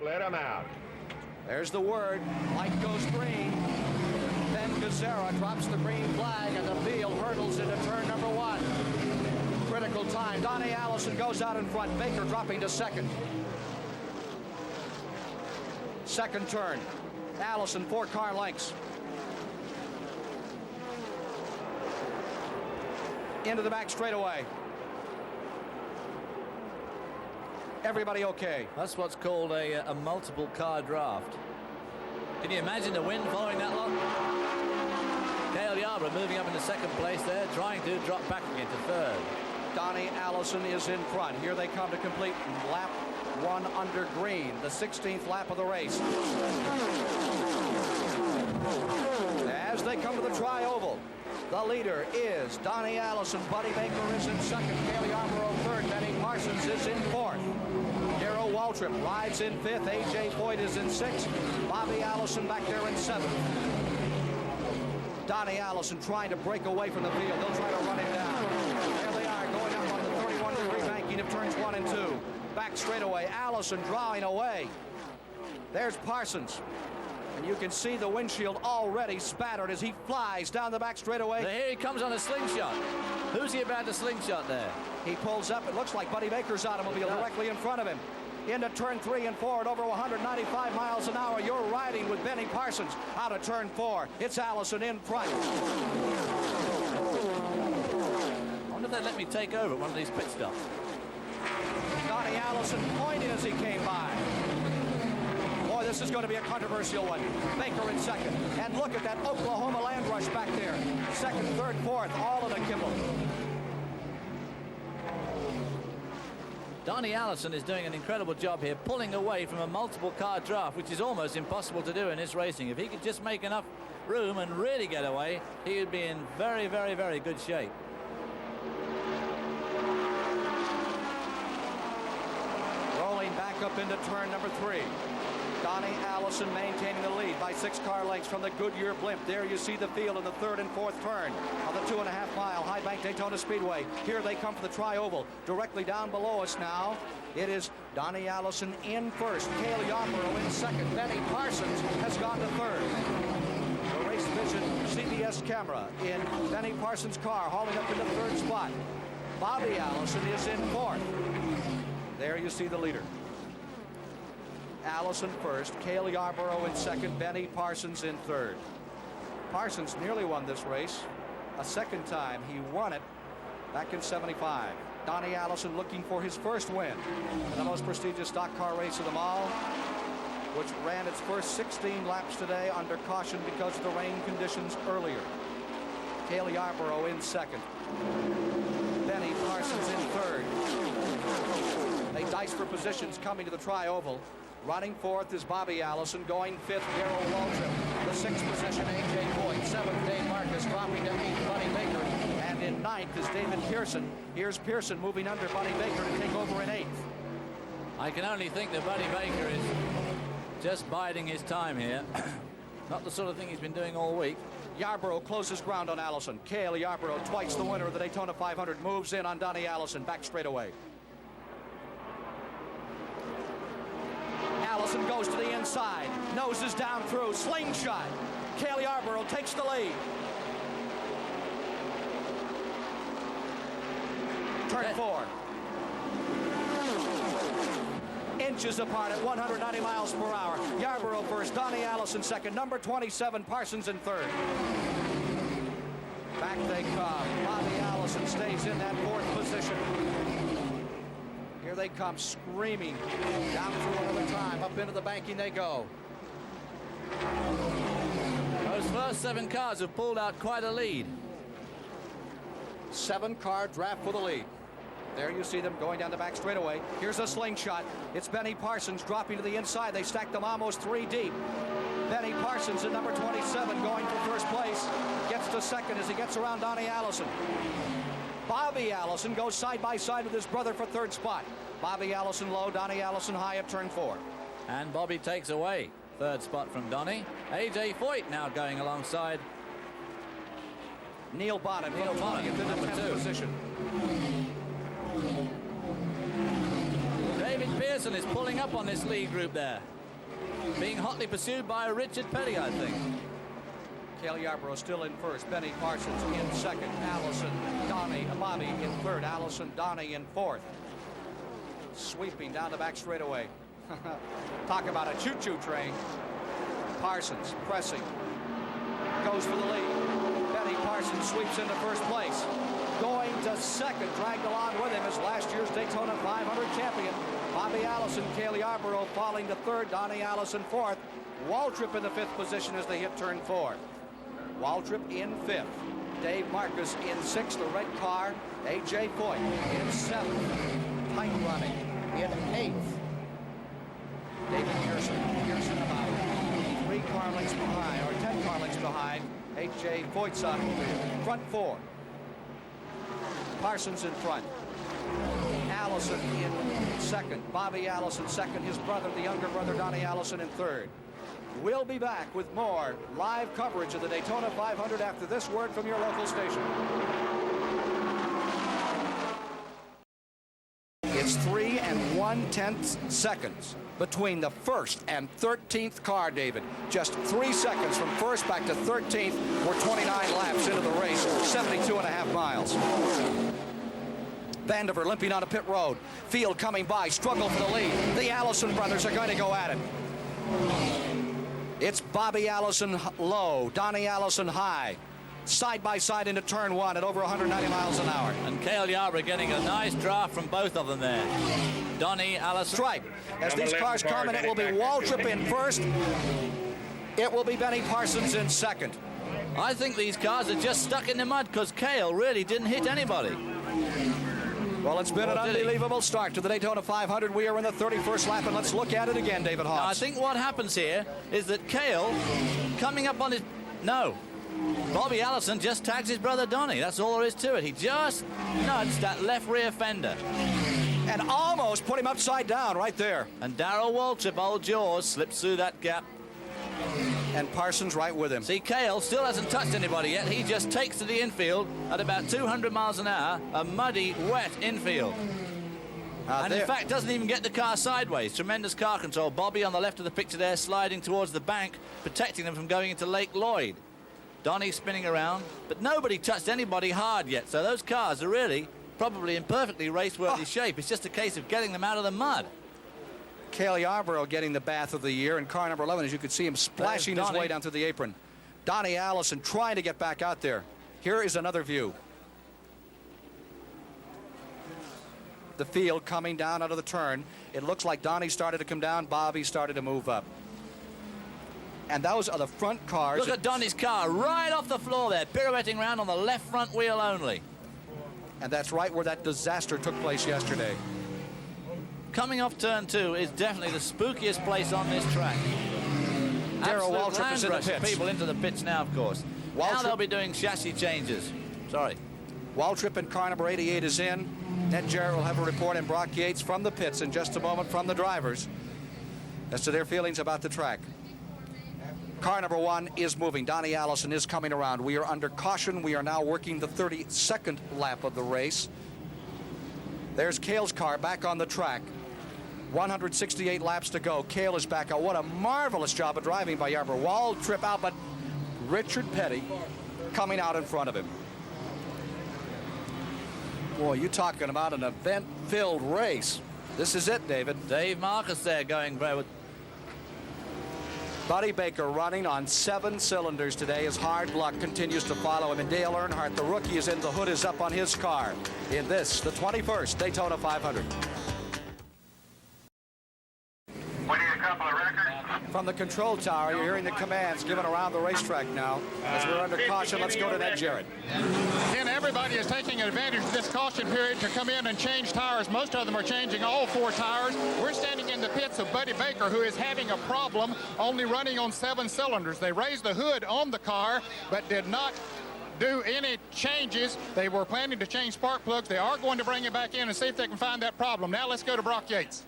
let him out. There's the word. Light goes green. Then Gazera drops the green flag, and the field hurdles into turn number 1. Critical time. Donnie Allison goes out in front. Baker dropping to second. Second turn. Allison 4 car lengths. Into the back straightaway. Everybody okay? That's what's called a multiple car draft. Can you imagine the wind following that long? Dale Yarborough moving up into second place there, trying to drop back again to third. Donnie Allison is in front. Here they come to complete lap 1 under green, the 16th lap of the race. As they come to the tri-oval, the leader is Donnie Allison. Buddy Baker is in second. Dale Yarborough third. Benny Parsons is in fourth. Darrell Waltrip rides in fifth. A.J. Foyt is in sixth. Bobby Allison back there in seventh. Donnie Allison trying to break away from the field. They'll try to run him down. There they are, going up on the 31-degree banking of turns 1 and 2. Back straightaway. Allison drawing away. There's Parsons. And you can see the windshield already spattered as he flies down the back straightaway. Here he comes on a slingshot. Who's he about to slingshot there? He pulls up. It looks like Buddy Baker's automobile directly in front of him. Into turn 3 and 4 at over 195 miles an hour. You're riding with Benny Parsons out of turn 4. It's Allison in front. I wonder if they'd let me take over at one of these pit stops. Donnie Allison pointing as he came by. Boy, this is going to be a controversial one. Baker in second. And look at that Oklahoma land rush back there. Second, third, fourth, all in a kibble. Donnie Allison is doing an incredible job here, pulling away from a multiple car draft, which is almost impossible to do in this racing. If he could just make enough room and really get away, he would be in very, very, very good shape. Rolling back up into turn number 3. Donnie Allison maintaining the lead by 6 car lengths from the Goodyear blimp. There you see the field in the third and fourth turn of the 2.5-mile High Bank Daytona Speedway. Here they come for the tri-oval. Directly down below us now, it is Donnie Allison in first. Cale Yarborough in second. Benny Parsons has gone to third. The Race Vision CBS camera in Benny Parsons' car, hauling up into third spot. Bobby Allison is in fourth. There you see the leader. Allison first, Cale Yarborough in second, Benny Parsons in third. Parsons nearly won this race a second time. He won it back in '75. Donnie Allison looking for his first win in the most prestigious stock car race of them all, which ran its first 16 laps today under caution because of the rain conditions earlier. Cale Yarborough in second. Benny Parsons in third. They dice for positions coming to the tri-oval. Running fourth is Bobby Allison. Going fifth, Darrell Waltrip. The sixth position, A.J. Foyt. Seventh, Dave Marcus dropping to eighth, Buddy Baker. And in ninth is David Pearson. Here's Pearson moving under Buddy Baker to take over in eighth. I can only think that Buddy Baker is just biding his time here. Not the sort of thing he's been doing all week. Yarborough closes ground on Allison. Cale Yarborough, twice the winner of the Daytona 500, moves in on Donnie Allison. Back straightaway. Allison goes to the inside, noses down through, slingshot. Cale Yarborough takes the lead. Turn 4. Inches apart at 190 miles per hour. Yarborough first, Donnie Allison second, number 27, Parsons in third. Back they come. Bobby Allison stays in that fourth position. Here they come, screaming down through another time. Up into the banking they go. Those first 7 cars have pulled out quite a lead. 7-car draft for the lead. There you see them going down the back straightaway. Here's a slingshot. It's Benny Parsons dropping to the inside. They stack them almost 3 deep. Benny Parsons at number 27 going for first place. Gets to second as he gets around Donnie Allison. Bobby Allison goes side by side with his brother for third spot. Bobby Allison low, Donnie Allison high at turn 4. And Bobby takes away third spot from Donnie. A.J. Foyt now going alongside Neil Bonnet. Neil Bonnet, in the number 10th 2. position. David Pearson Allison is pulling up on this lead group there. Being hotly pursued by Richard Petty, I think. Cale Yarborough still in first. Benny Parsons in second. Allison, Donnie, Bobby in third. Allison, Donnie in fourth. Sweeping down the back straightaway. Talk about a choo-choo train. Parsons pressing. Goes for the lead. Benny Parsons sweeps into first place. Going to second, dragged along with him is last year's Daytona 500 champion. Bobby Allison, Cale Yarborough falling to third. Donnie Allison fourth. Waltrip in the fifth position as they hit turn 4. Waltrip in fifth. Dave Marcus in sixth. The red car. A.J. Foyt in seventh. Tight running in eighth. David Pearson about 3 car lengths behind, or 10 car lengths behind. A.J. Foyt's on front 4. Parsons in front. Allison in second. Bobby Allison second. His brother, the younger brother, Donnie Allison in third. We'll be back with more live coverage of the Daytona 500 after this word from your local station. It's 3 1/10 seconds between the first and 13th car, David. Just 3 seconds from first back to 13th. We're 29 laps into the race, 72.5 miles. Vandiver limping on a pit road. Field coming by, struggle for the lead. The Allison brothers are going to go at it. It's Bobby Allison low, Donnie Allison high. Side by side into turn 1 at over 190 miles an hour. And Cale Yarborough getting a nice draft from both of them there. Donnie Allison. Stripe. As these cars come in, it will be Waltrip in first. It will be Benny Parsons in second. I think these cars are just stuck in the mud because Cale really didn't hit anybody. Well, it's been an unbelievable start to the Daytona 500. We are in the 31st lap, and let's look at it again, David Hawes. Now, I think what happens here is that Cale, coming up on his... No. Bobby Allison just tags his brother Donnie. That's all there is to it. He just nudged that left rear fender. And almost put him upside down right there. And Darrell Waltrip, old Jaws, slips through that gap. And Parsons right with him. See, Cale still hasn't touched anybody yet. He just takes to the infield at about 200 miles an hour, a muddy, wet infield. And in fact, doesn't even get the car sideways. Tremendous car control. Bobby on the left of the picture there, sliding towards the bank, protecting them from going into Lake Lloyd. Donnie spinning around, but nobody touched anybody hard yet. So those cars are really probably in perfectly race-worthy shape. It's just a case of getting them out of the mud. Cale Yarborough getting the bath of the year in car number 11, as you could see him splashing his way down to the apron. Donnie Allison trying to get back out there. Here is another view. The field coming down out of the turn. It looks like Donnie started to come down. Bobby started to move up. And those are the front cars. Look at Donnie's car right off the floor there, pirouetting around on the left front wheel only. And that's right where that disaster took place yesterday. Coming off turn 2 is definitely the spookiest place on this track. Darrell Waltrip is in the pits. People into the pits now, of course. Now they'll be doing chassis changes. Sorry. Waltrip in car number 88 is in. Ned Jarrett will have a report in Brock Yates from the pits in just a moment from the drivers as to their feelings about the track. Car number 1 is moving. Donnie Allison is coming around. We are under caution. We are now working the 32nd lap of the race. There's Cale's car back on the track. 168 laps to go. Cale is back out. What a marvelous job of driving by Yarborough. Waltrip out, but Richard Petty coming out in front of him. Boy, you're talking about an event-filled race. This is it, David. Dave Marcus there going very... Buddy Baker running on 7 cylinders today as hard luck continues to follow him. And Dale Earnhardt, the rookie, is in. The hood is up on his car in this, the 21st Daytona 500. We need a couple of records. From the control tower, you're hearing the commands given around the racetrack now. As we're under caution, let's go to Ned Jarrett. And everybody is taking advantage of this caution period to come in and change tires. Most of them are changing all 4 tires. We're standing in the pits of Buddy Baker, who is having a problem only running on 7 cylinders. They raised the hood on the car, but did not do any changes. They were planning to change spark plugs. They are going to bring it back in and see if they can find that problem. Now let's go to Brock Yates.